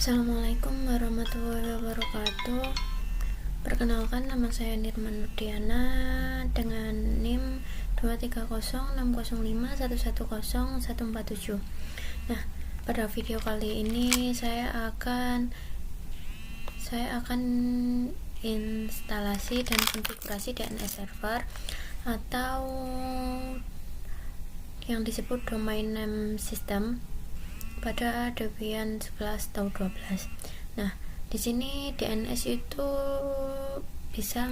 Assalamualaikum warahmatullahi wabarakatuh. Perkenalkan, nama saya Nirman Nurdiana dengan NIM 23060511047. Nah, pada video kali ini saya akan instalasi dan konfigurasi DNS server atau yang disebut domain name system pada Debian 11 atau 12. Nah, di sini DNS itu bisa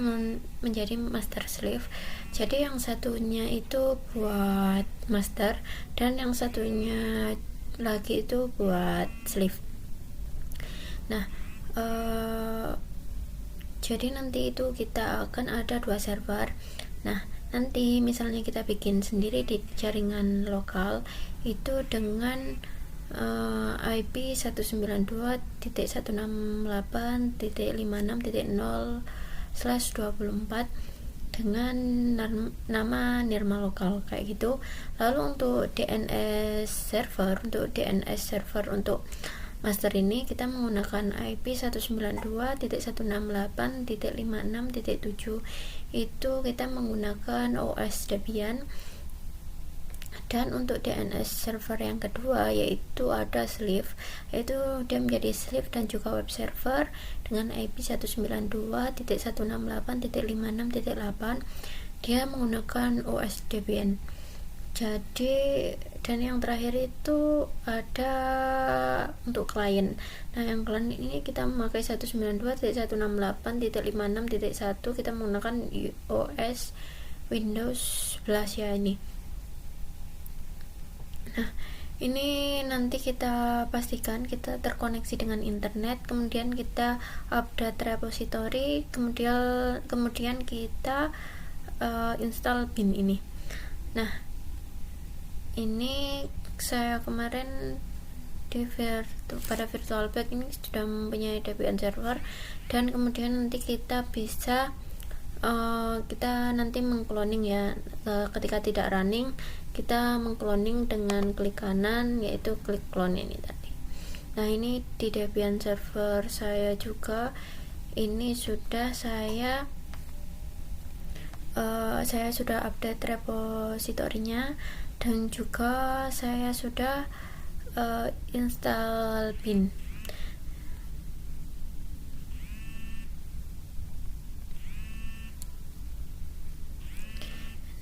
menjadi master slave. Jadi yang satunya itu buat master dan yang satunya lagi itu buat slave. Nah, jadi nanti itu kita akan ada dua server. Nah, nanti misalnya kita bikin sendiri di jaringan lokal itu dengan IP 192.168.56.0/24 dengan nama Nirma lokal kayak gitu. Lalu untuk DNS server untuk master ini kita menggunakan IP 192.168.56.7. Itu kita menggunakan OS Debian. Dan untuk DNS server yang kedua yaitu ada slave, yaitu dia menjadi slave dan juga web server dengan IP 192.168.56.8. dia menggunakan OS Debian. Jadi, dan yang terakhir itu ada untuk klien. Nah, yang klien ini kita memakai 192.168.56.1, kita menggunakan OS Windows 11 ya ini. Nah, ini nanti kita pastikan kita terkoneksi dengan internet, kemudian kita update repository, kemudian kita install bin ini. Nah, ini saya kemarin pada VirtualBox ini sudah mempunyai Debian server, dan kemudian nanti kita bisa kita nanti mengcloning ya, ketika tidak running kita mengcloning dengan klik kanan, yaitu klik clone ini tadi. Nah, ini di Debian server saya juga ini sudah saya sudah update repositorinya, dan juga saya sudah install bin.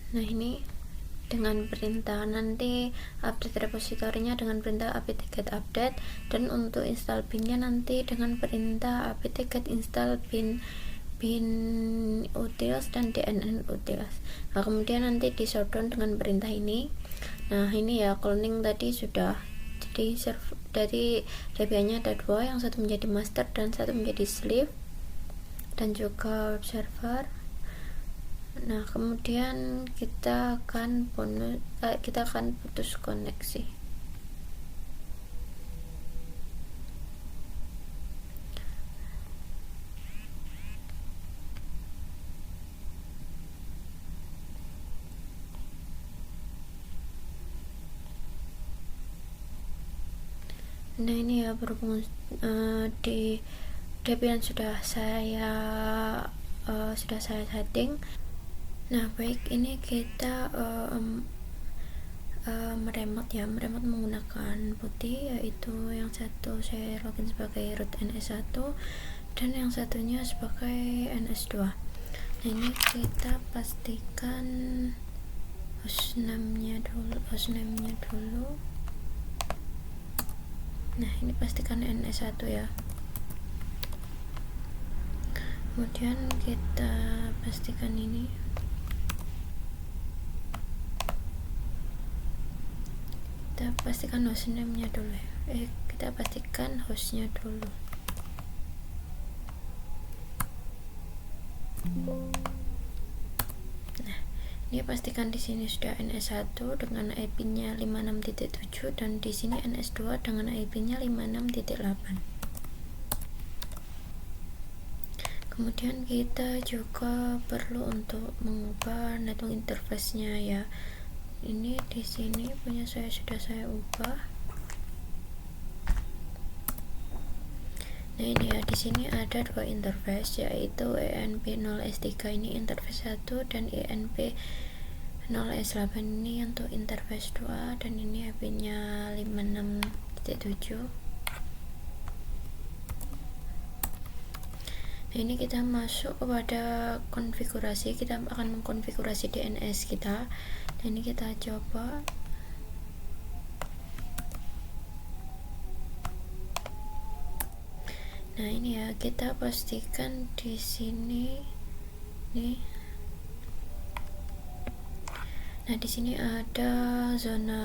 Nah, ini dengan perintah nanti update repositorinya dengan perintah apt-get update, dan untuk install binnya nanti dengan perintah apt-get install bin utils dan dnn utils. Nah, kemudian nanti di shutdown dengan perintah ini. Nah, ini ya cloning tadi sudah. Jadi dari Debiannya ada dua, yang satu menjadi master dan satu menjadi slave, dan juga web server. Nah, kemudian kita akan putus koneksi. Nah, ini ya berhubung di Debian sudah saya setting. Nah, baik, ini kita meremote menggunakan putih, yaitu yang satu saya login sebagai root NS1 dan yang satunya sebagai NS2. Nah, ini kita pastikan hostname-nya dulu. Nah, ini pastikan NS1 ya. Kemudian kita pastikan ini. Kita pastikan hostname-nya dulu ya. Kita pastikan hostnya dulu. Nah, ini pastikan di sini sudah NS1 dengan IP-nya 56.7 dan di sini NS2 dengan IP-nya 56.8. Kemudian kita juga perlu untuk mengubah network interface-nya ya. Ini di sini punya sudah saya ubah. Nah ini ya, di sini ada dua interface, yaitu ENP0S3 ini interface 1 dan ENP0S8 ini untuk interface 2, dan ini IP-nya 56.7. Nah ini kita masuk kepada konfigurasi, kita akan mengkonfigurasi DNS kita. Nah ini kita coba. Nah ini ya, kita pastikan di sini nih. Nah di sini ada zona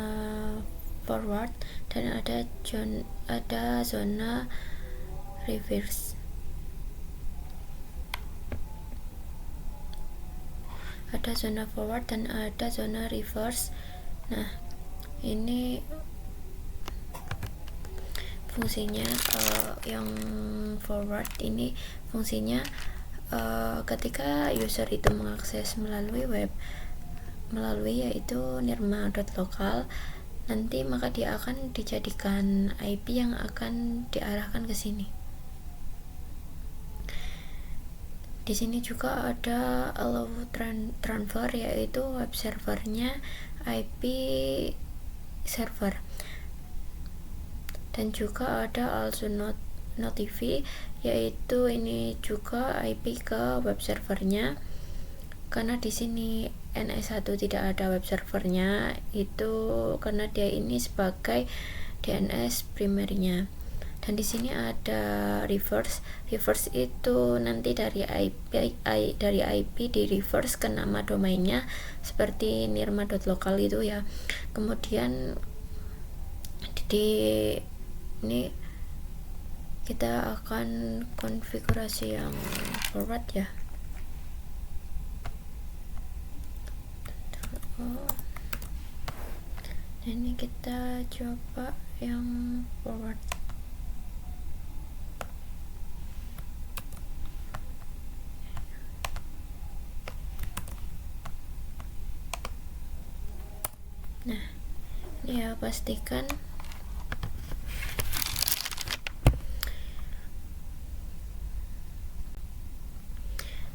forward dan ada zona reverse. Ada zona forward dan ada zona reverse. Nah ini fungsinya yang forward ini fungsinya ketika user itu mengakses melalui web, yaitu nirma.local, nanti maka dia akan dijadikan IP yang akan diarahkan ke sini. Di sini juga ada allow transfer, yaitu web servernya IP server, dan juga ada also notify, yaitu ini juga IP ke web servernya. Karena di sini NS1 tidak ada web servernya, itu karena dia ini sebagai DNS primernya. Dan di sini ada reverse itu nanti dari IP di reverse ke nama domainnya seperti nirma.local itu ya. Kemudian di ini kita akan konfigurasi yang forward ya. Nah ini kita coba yang forward. Nah ini ya, pastikan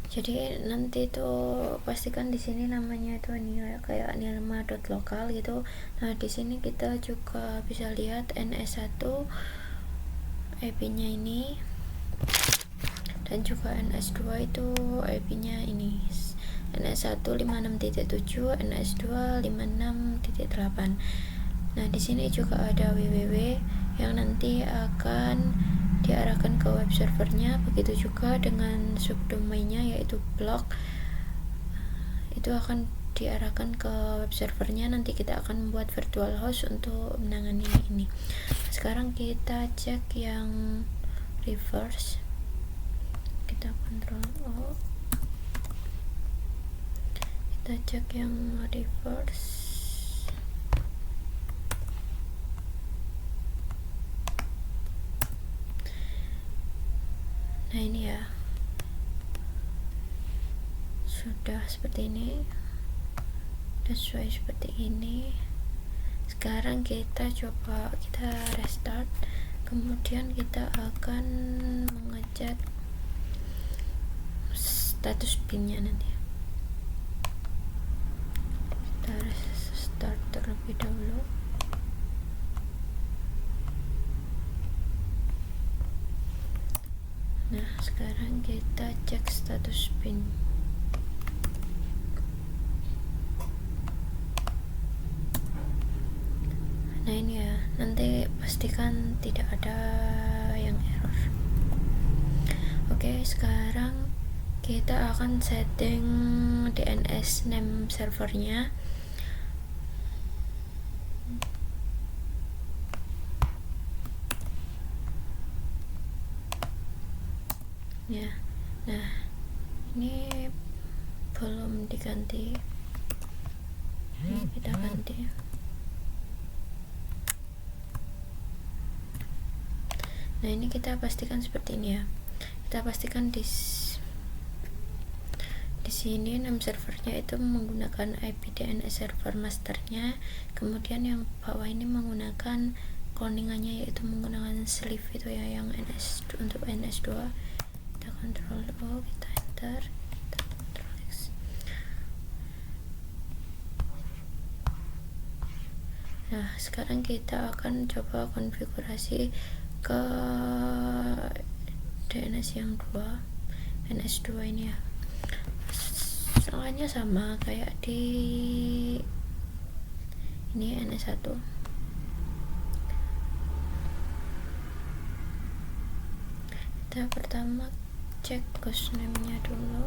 jadi nanti tuh pastikan di sini namanya itu ini ya, kayak nirma.local gitu. Nah di sini kita juga bisa lihat NS1 IP-nya ini, dan juga NS2 itu IP-nya ini, NS1 56.7, NS2 56.8. Nah di sini juga ada www yang nanti akan diarahkan ke web servernya. Begitu juga dengan subdomainnya yaitu blog, itu akan diarahkan ke web servernya. Nanti kita akan membuat virtual host untuk menangani ini. Sekarang kita cek yang reverse, kita Ctrl O, kita cek yang reverse. Nah ini ya, sudah seperti ini, sesuai seperti ini. Sekarang kita coba, kita restart, kemudian kita akan mengecek status pinnya nanti. Kita restart terlebih dahulu. Nah sekarang kita cek status pin. Nah ini ya, nanti pastikan tidak ada yang error. Oke, sekarang kita akan setting DNS name servernya. Ya, nah ini belum diganti, ini kita ganti. Nah ini kita pastikan seperti ini ya, kita pastikan di sini name servernya itu menggunakan IP DNS server masternya, kemudian yang bawah ini menggunakan cloningannya, yaitu menggunakan sleeve itu ya, yang untuk NS2. Kita Ctrl O, kita enter, kita Ctrl X. Nah, sekarang kita akan coba konfigurasi ke DNS yang NS2 ini ya. Soalnya sama kayak di ini NS1. Kita pertama cek hostname nya dulu.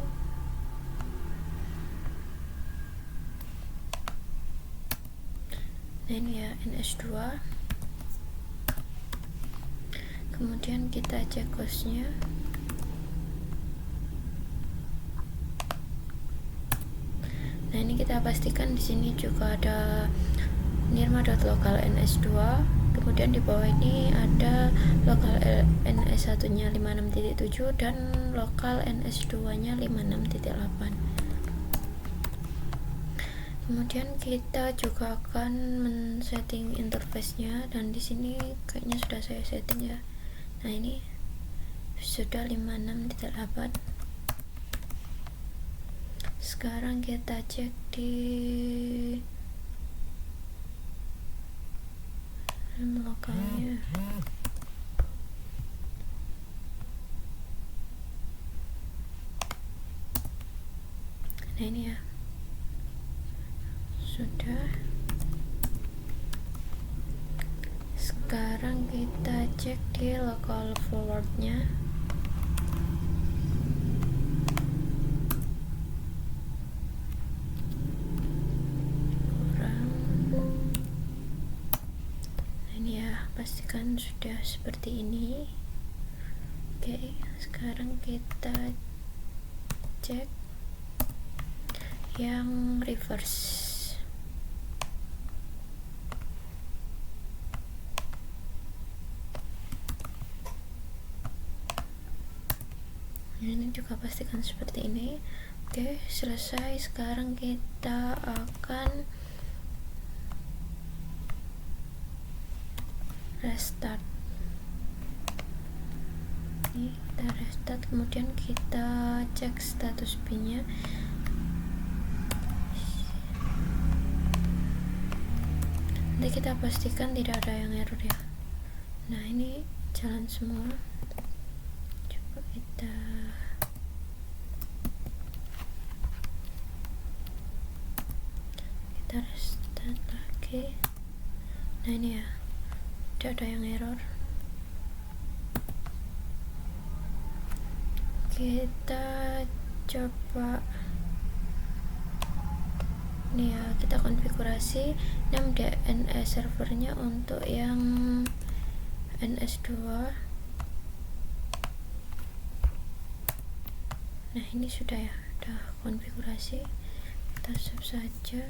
Nah ini ya, NS2. Kemudian kita cek hostnya. Nah ini kita pastikan di sini juga ada nirma.local NS2. Kemudian di bawah ini ada lokal NS1 nya 56.7 dan lokal NS2 nya 56.8. Kemudian kita juga akan men-setting interface nya, dan di sini kayaknya sudah saya setting ya. Nah ini sudah 56.8. Sekarang kita cek di lokalnya. Nah ini ya, sudah. Sekarang kita cek di local forwardnya. Pastikan sudah seperti ini. Oke, sekarang kita cek yang reverse. Ini juga pastikan seperti ini. Oke, selesai. Sekarang kita akan restart. Ini kita restart, kemudian kita cek status pin-nya. Nanti kita pastikan tidak ada yang error ya. Nah ini jalan semua. Coba kita restart lagi. Nah ini ya, tidak ada yang error. Kita coba ini ya, kita konfigurasi nam DNS servernya untuk yang NS2. Nah ini sudah ya, udah konfigurasi. Kita save saja.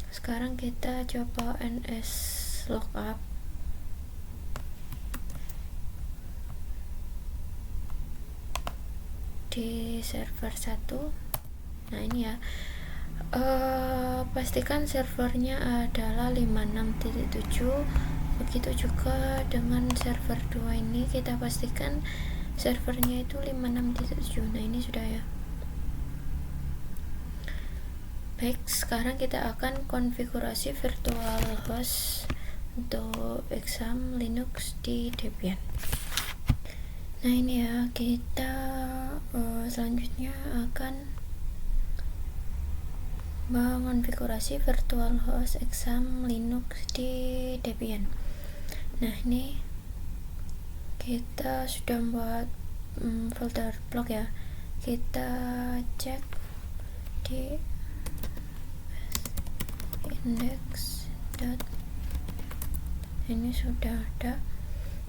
Sekarang kita coba NS lookup. Di server 1. Nah ini ya, pastikan servernya adalah 56.7. Begitu juga dengan server 2 ini, kita pastikan servernya itu 56.7. Nah ini sudah ya. Baik, sekarang kita akan konfigurasi virtual host untuk exam Linux di Debian. Nah ini ya, kita selanjutnya akan mengonfigurasi virtual host exam Linux di Debian. Nah ini kita sudah membuat folder blog ya. Kita cek di index. Ini sudah ada.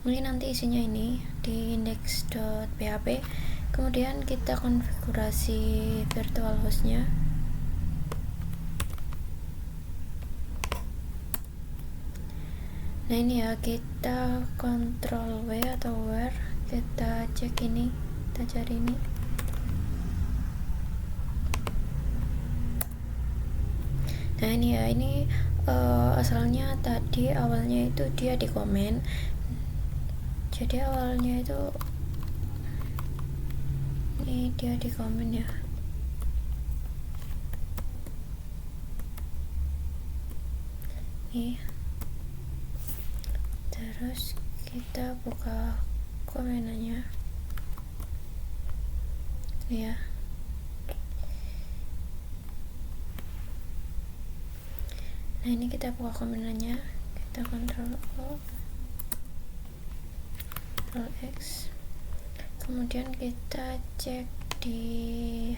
Mungkin nanti isinya ini di index.php. Kemudian kita konfigurasi virtual hostnya. Nah ini ya, kita Ctrl W atau where, kita cek ini, kita cari ini. Nah ini ya, ini asalnya tadi awalnya itu dia di komen, jadi awalnya itu ini dia di komen ya. Nih, terus kita buka komenannya ya. Nah, ini kita buka komenannya, kita Ctrl X, kemudian kita cek di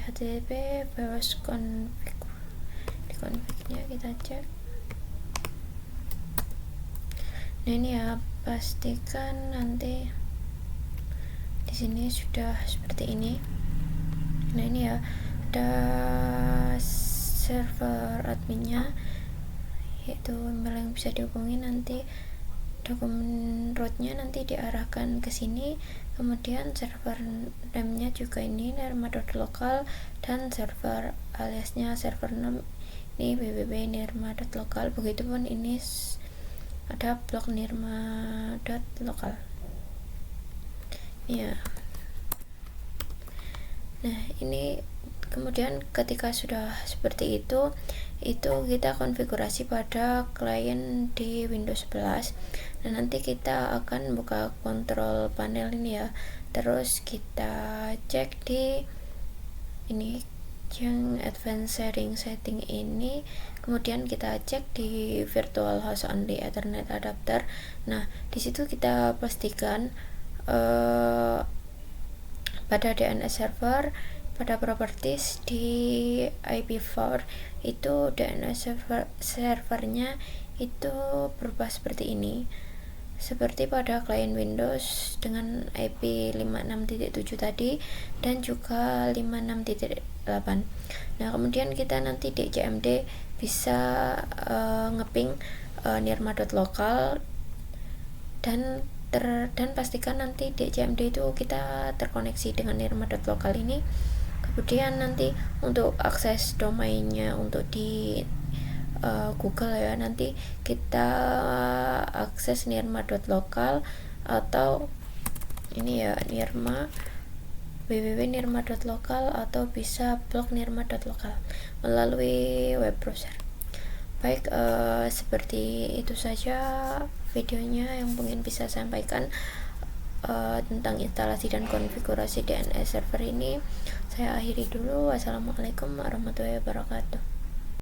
HTTP virus config, di config-nya kita cek. Nah, ini ya, pastikan nanti di sini sudah seperti ini. Nah, ini ya, ada server adminnya, yaitu email yang bisa dihubungi. Nanti dokumen rootnya nanti diarahkan ke sini, kemudian server name-nya juga ini nirma.local, dan server aliasnya server name ini www.nirma.local. Begitupun ini ada blog nirma.local ya. Nah, ini kemudian ketika sudah seperti itu kita konfigurasi pada klien di Windows 11. Nah, nanti kita akan buka kontrol panel ini ya, terus kita cek di ini yang advanced setting ini, kemudian kita cek di virtual host only ethernet adapter. Nah, disitu kita pastikan pada DNS server, pada properties di IP4 itu DNS servernya itu berubah seperti ini, seperti pada klien Windows dengan IP 56.7 tadi dan juga 56.8. Nah, kemudian kita nanti di CMD bisa ngeping nirma.local dan pastikan nanti di CMD itu kita terkoneksi dengan nirma.local ini. Kemudian nanti untuk akses domainnya untuk di Google ya, nanti kita akses nirma.local atau ini ya nirma www.nirma.local atau bisa blog nirma.local melalui web browser. Baik, seperti itu saja videonya yang mungkin bisa sampaikan tentang instalasi dan konfigurasi DNS server ini. Saya akhiri dulu. Wassalamualaikum warahmatullahi wabarakatuh.